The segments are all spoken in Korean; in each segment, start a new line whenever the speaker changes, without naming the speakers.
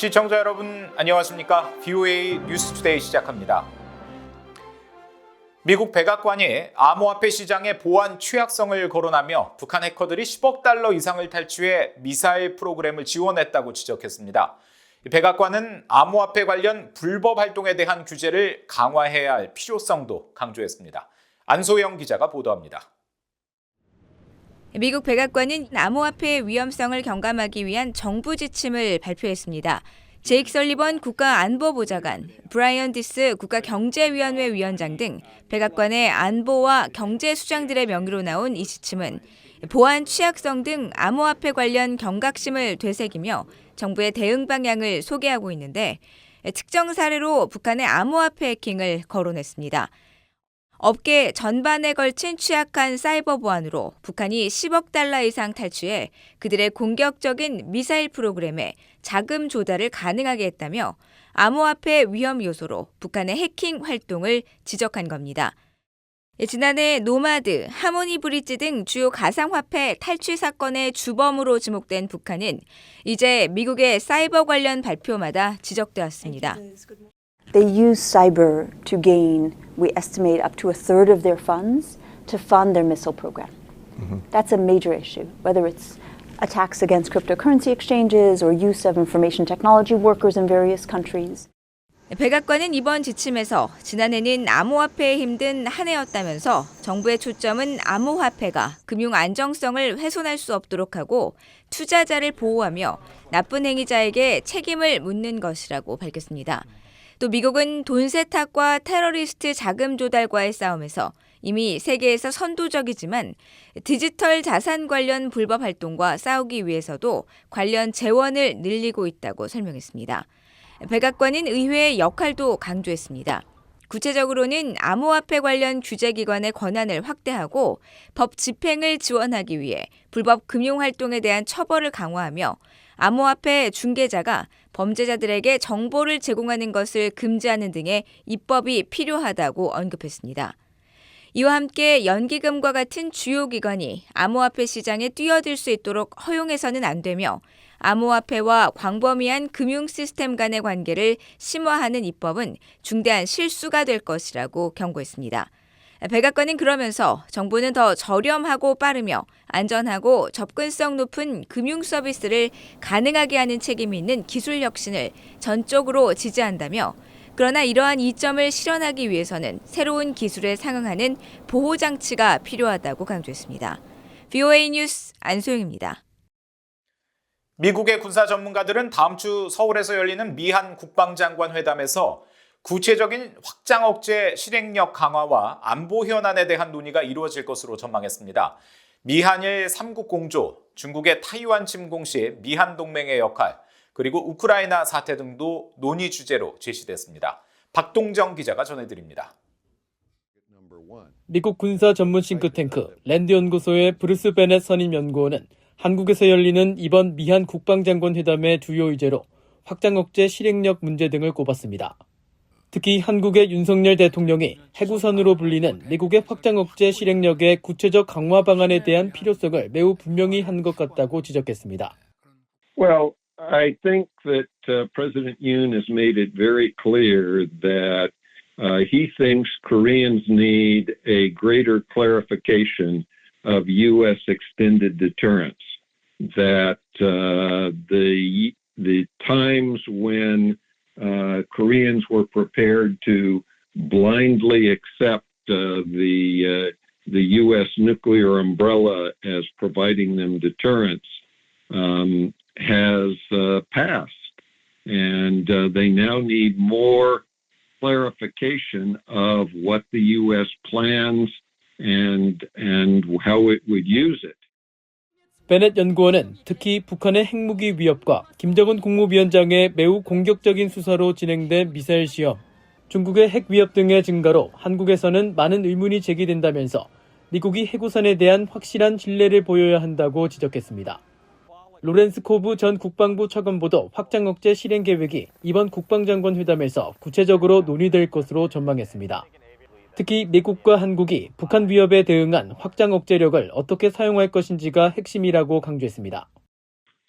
시청자 여러분 안녕하십니까? VOA 뉴스투데이 시작합니다. 미국 백악관이 암호화폐 시장의 보안 취약성을 거론하며 북한 해커들이 10억 달러 이상을 탈취해 미사일 프로그램을 지원했다고 지적했습니다. 백악관은 암호화폐 관련 불법 활동에 대한 규제를 강화해야 할 필요성도 강조했습니다. 안소영 기자가 보도합니다.
미국 백악관은 암호화폐의 위험성을 경감하기 위한 정부 지침을 발표했습니다. 제이크 설리번 국가안보보좌관, 브라이언 디스 국가경제위원회 위원장 등 백악관의 안보와 경제 수장들의 명의로 나온 이 지침은 보안 취약성 등 암호화폐 관련 경각심을 되새기며 정부의 대응 방향을 소개하고 있는데 특정 사례로 북한의 암호화폐 해킹을 거론했습니다. 업계 전반에 걸친 취약한 사이버 보안으로 북한이 10억 달러 이상 탈취해 그들의 공격적인 미사일 프로그램에 자금 조달을 가능하게 했다며 암호화폐 위험 요소로 북한의 해킹 활동을 지적한 겁니다. 지난해 노마드, 하모니 브릿지 등 주요 가상화폐 탈취 사건의 주범으로 지목된 북한은 이제 미국의 사이버 관련 발표마다 지적되었습니다.
They use cyber to gain, we estimate, up to a third of their funds to fund their missile program. That's a major issue, whether it's attacks against cryptocurrency exchanges or use of information technology workers in various countries.
백악관은 이번 지침에서 지난해는 암호화폐에 힘든 한 해였다면서 정부의 초점은 암호화폐가 금융 안정성을 훼손할 수 없도록 하고 투자자를 보호하며 나쁜 행위자에게 책임을 묻는 것이라고 밝혔습니다. 또 미국은 돈 세탁과 테러리스트 자금 조달과의 싸움에서 이미 세계에서 선도적이지만 디지털 자산 관련 불법 활동과 싸우기 위해서도 관련 재원을 늘리고 있다고 설명했습니다. 백악관은 의회의 역할도 강조했습니다. 구체적으로는 암호화폐 관련 규제기관의 권한을 확대하고 법 집행을 지원하기 위해 불법 금융활동에 대한 처벌을 강화하며 암호화폐 중개자가 범죄자들에게 정보를 제공하는 것을 금지하는 등의 입법이 필요하다고 언급했습니다. 이와 함께 연기금과 같은 주요 기관이 암호화폐 시장에 뛰어들 수 있도록 허용해서는 안 되며 암호화폐와 광범위한 금융 시스템 간의 관계를 심화하는 입법은 중대한 실수가 될 것이라고 경고했습니다. 백악관은 그러면서 정부는 더 저렴하고 빠르며 안전하고 접근성 높은 금융 서비스를 가능하게 하는 책임이 있는 기술 혁신을 전적으로 지지한다며 그러나 이러한 이점을 실현하기 위해서는 새로운 기술에 상응하는 보호 장치가 필요하다고 강조했습니다. VOA 뉴스 안소영입니다.
미국의 군사 전문가들은 다음 주 서울에서 열리는 미한 국방장관 회담에서 구체적인 확장 억제 실행력 강화와 안보 현안에 대한 논의가 이루어질 것으로 전망했습니다. 미한일 3국 공조, 중국의 타이완 침공 시 미한 동맹의 역할, 그리고 우크라이나 사태 등도 논의 주제로 제시됐습니다. 박동정 기자가 전해드립니다.
미국 군사 전문 싱크탱크 랜드 연구소의 브루스 베넷 선임 연구원은 한국에서 열리는 이번 미한 국방장관 회담의 주요 의제로 확장 억제 실행력 문제 등을 꼽았습니다. 특히 한국의 윤석열 대통령이 해구선으로 불리는 미국의 확장 억제 실행력의 구체적 강화 방안에 대한 필요성을 매우 분명히 한 것 같다고 지적했습니다.
Well, I think that President Yoon has made it very clear that he thinks Koreans need a greater clarification of U.S. extended deterrence. That the times when Koreans were prepared to blindly accept the U.S. nuclear umbrella as providing them deterrence has passed, and they now need more clarification of what the U.S. plans and how it would use it.
베넷 연구원은 특히 북한의 핵무기 위협과 김정은 국무위원장의 매우 공격적인 수사로 진행된 미사일 시험, 중국의 핵 위협 등의 증가로 한국에서는 많은 의문이 제기된다면서 미국이 해구선에 대한 확실한 신뢰를 보여야 한다고 지적했습니다. 로렌스 코브 전 국방부 차관보도 확장 억제 실행 계획이 이번 국방장관 회담에서 구체적으로 논의될 것으로 전망했습니다. 특히 미국과 한국이 북한 위협에 대응한 확장 억제력을 어떻게 사용할 것인지가 핵심이라고 강조했습니다.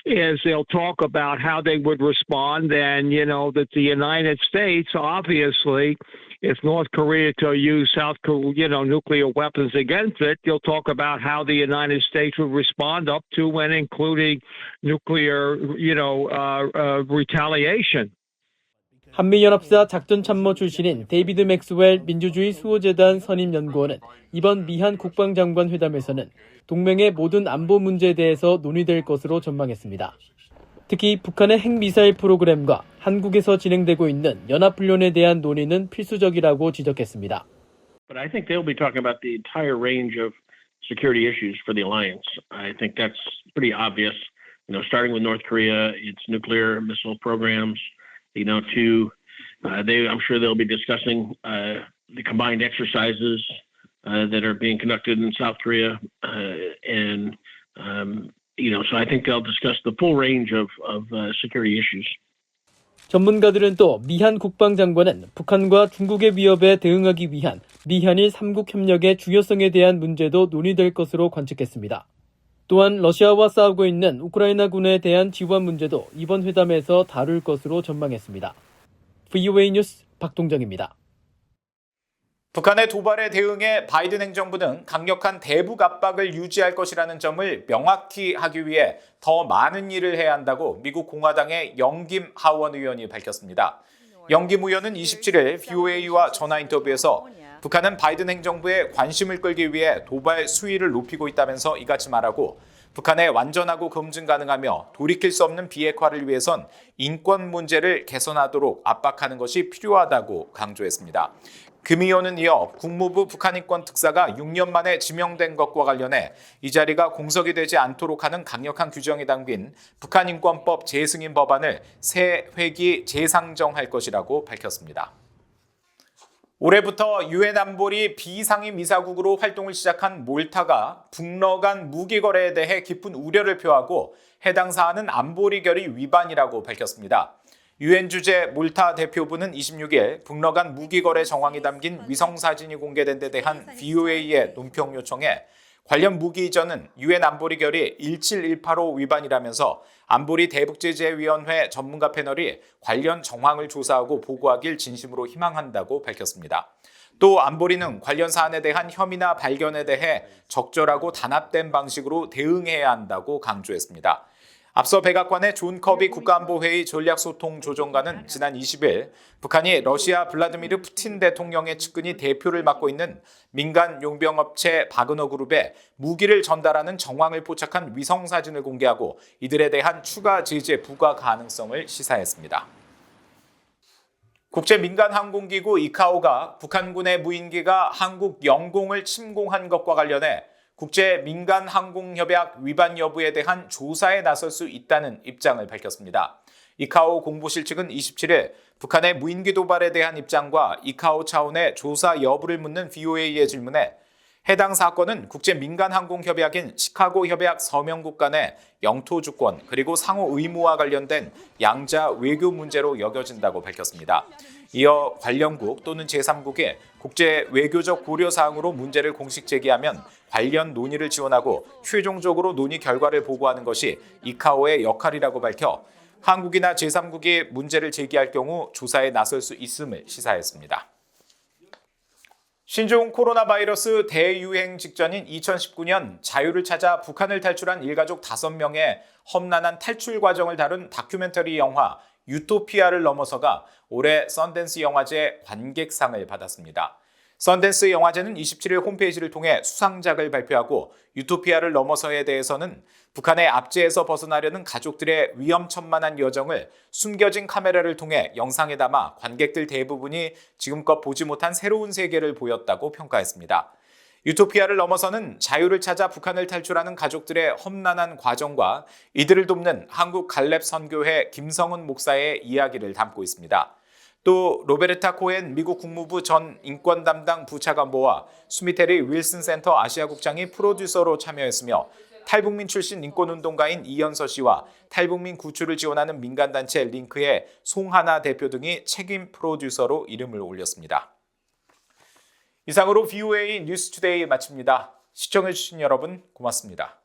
is they'll talk about how they would respond, and that the United States, obviously, if North Korea to use South Korea, nuclear weapons against it, they'll talk about how the United States would respond up to and including nuclear, retaliation.
한미연합사 작전참모 출신인 데이비드 맥스웰 민주주의 수호재단 선임연구원은 이번 미한 국방장관 회담에서는 동맹의 모든 안보 문제에 대해서 논의될 것으로 전망했습니다. 특히 북한의 핵미사일 프로그램과 한국에서 진행되고 있는 연합훈련에 대한 논의는 필수적이라고 지적했습니다.
But I think they'll be talking about the entire range of security issues for the alliance. I think that's pretty obvious. Starting with North Korea, its nuclear missile programs. I'm sure they'll be discussing the combined exercises that are being conducted in South Korea, so I think they'll discuss the full range of security issues.
전문가들은 또 미한 국방장관은 북한과 중국의 위협에 대응하기 위한 미한일 3국 협력의 중요성에 대한 문제도 논의될 것으로 관측했습니다. 또한 러시아와 싸우고 있는 우크라이나군에 대한 지원 문제도 이번 회담에서 다룰 것으로 전망했습니다. VOA 뉴스 박동정입니다.
북한의 도발에 대응해 바이든 행정부는 강력한 대북 압박을 유지할 것이라는 점을 명확히 하기 위해 더 많은 일을 해야 한다고 미국 공화당의 영김 하원 의원이 밝혔습니다. 영김 의원은 27일 VOA와 전화 인터뷰에서 북한은 바이든 행정부에 관심을 끌기 위해 도발 수위를 높이고 있다면서 이같이 말하고 북한의 완전하고 검증 가능하며 돌이킬 수 없는 비핵화를 위해선 인권 문제를 개선하도록 압박하는 것이 필요하다고 강조했습니다. 금 의원은 이어 국무부 북한인권 특사가 6년 만에 지명된 것과 관련해 이 자리가 공석이 되지 않도록 하는 강력한 규정이 담긴 북한인권법 재승인 법안을 새 회기 재상정할 것이라고 밝혔습니다. 올해부터 유엔 안보리 비상임 이사국으로 활동을 시작한 몰타가 북러 간 무기 거래에 대해 깊은 우려를 표하고 해당 사안은 안보리 결의 위반이라고 밝혔습니다. 유엔 주재 몰타 대표부는 26일 북러 간 무기 거래 정황이 담긴 위성 사진이 공개된 데 대한 VOA의 논평 요청에 관련 무기 이전은 유엔 안보리 결의 17185 위반이라면서 안보리 대북제재위원회 전문가 패널이 관련 정황을 조사하고 보고하길 진심으로 희망한다고 밝혔습니다. 또 안보리는 관련 사안에 대한 혐의나 발견에 대해 적절하고 단합된 방식으로 대응해야 한다고 강조했습니다. 앞서 백악관의 존 커비 국가안보회의 전략소통조정관은 지난 20일 북한이 러시아 블라디미르 푸틴 대통령의 측근이 대표를 맡고 있는 민간 용병업체 바그너 그룹에 무기를 전달하는 정황을 포착한 위성사진을 공개하고 이들에 대한 추가 제재 부과 가능성을 시사했습니다. 국제민간항공기구 이카오가 북한군의 무인기가 한국 영공을 침공한 것과 관련해 국제민간항공협약 위반 여부에 대한 조사에 나설 수 있다는 입장을 밝혔습니다. 이카오 공보실 측은 27일 북한의 무인기 도발에 대한 입장과 이카오 차원의 조사 여부를 묻는 VOA의 질문에 해당 사건은 국제민간항공협약인 시카고 협약 서명국 간의 영토 주권 그리고 상호 의무와 관련된 양자 외교 문제로 여겨진다고 밝혔습니다. 이어 관련국 또는 제3국에 국제 외교적 고려사항으로 문제를 공식 제기하면 관련 논의를 지원하고 최종적으로 논의 결과를 보고하는 것이 이카오의 역할이라고 밝혀 한국이나 제3국이 문제를 제기할 경우 조사에 나설 수 있음을 시사했습니다. 신종 코로나 바이러스 대유행 직전인 2019년 자유를 찾아 북한을 탈출한 일가족 5명의 험난한 탈출 과정을 다룬 다큐멘터리 영화 유토피아를 넘어서가 올해 썬댄스 영화제 관객상을 받았습니다. 썬댄스 영화제는 27일 홈페이지를 통해 수상작을 발표하고 유토피아를 넘어서에 대해서는 북한의 압제에서 벗어나려는 가족들의 위험천만한 여정을 숨겨진 카메라를 통해 영상에 담아 관객들 대부분이 지금껏 보지 못한 새로운 세계를 보였다고 평가했습니다. 유토피아를 넘어서는 자유를 찾아 북한을 탈출하는 가족들의 험난한 과정과 이들을 돕는 한국 갈렙 선교회 김성훈 목사의 이야기를 담고 있습니다. 또 로베르타 코엔 미국 국무부 전 인권 담당 부차관보와 수미테리 윌슨 센터 아시아국장이 프로듀서로 참여했으며 탈북민 출신 인권운동가인 이연서 씨와 탈북민 구출을 지원하는 민간단체 링크의 송하나 대표 등이 책임 프로듀서로 이름을 올렸습니다. 이상으로 VOA 뉴스투데이 마칩니다. 시청해주신 여러분 고맙습니다.